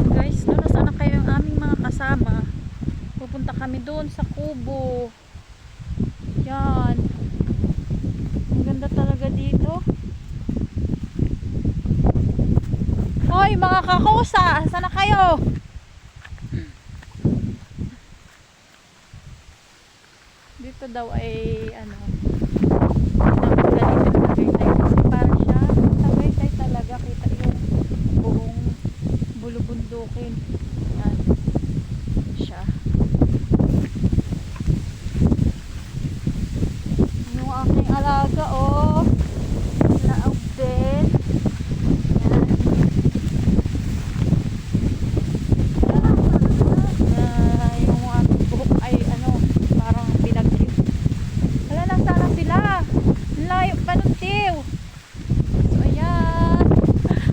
Guys, no, nasaan na kayo yung aming mga kasama? Pupunta kami doon sa kubo. Yan. Ang ganda talaga dito. Hoy mga kakosa, saan na kayo? Dito daw ay ano, ganito na Tagaytay kasi para siya Tagaytay talaga, kita yung buong bulubundukin. Yan siya. Yung aking alaga, oh, laog din. Yung aking buhok ay ano, parang pinagyo. Wala na sana sila. Layo pa ng tiw. So ayan.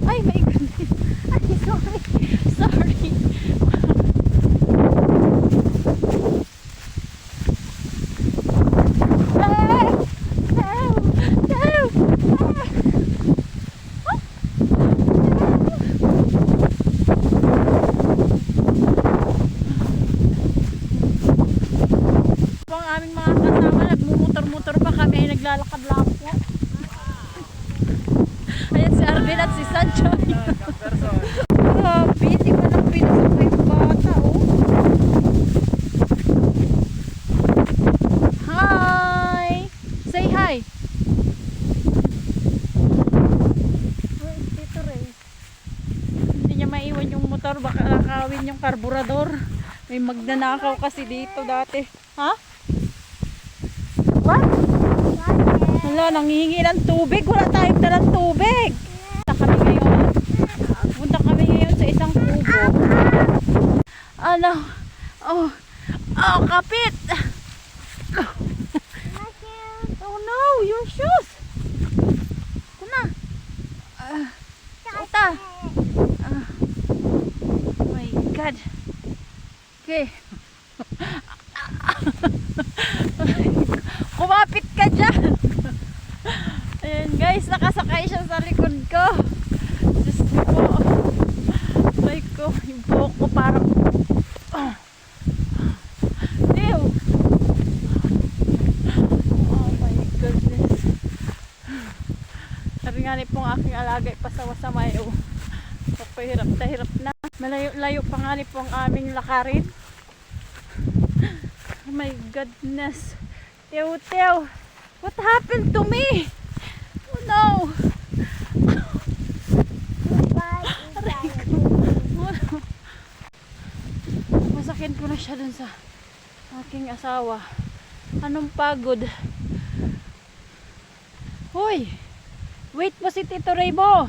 Ay my goodness. Ay sorry. Sorry. Ang aming mga kasama, nagmumotor-motor pa kami, naglalakad-lakad. Ayan si Arvin at si Sancho. Grabe, hindi ko lang pinasok yung bata, oh. Hi! Say hi! Where is Tito Ray? Hindi niya maiwan yung motor, baka nakawin yung karburador. May magnanakaw kasi dito dati. Ha? What? Hala, nanghihingi ng tubig. Wala tayong dalang tubig. Punta kami ngayon sa isang kubo. Ano? Oh, oh, kapit. Oh no, your shoes. Kuna. Ota. Oh my God. Okay. Kumapit ka dyan. Ayan guys, nakasakay siya sa likod ko. Diyos ko. Ay ko, yung buhok ko parang ew. Oh my goodness. Sabi nga ni pong aking alaga ipasawa sa mayo. Hirap na hirap na. Malayo-layo pa nga ni pong aming lakarin. Oh my goodness. Tew, what happened to me? Oh no. Masakit ko na siya dun sa aking asawa. Anong pagod? Hoy, wait mo si Tito Ray mo.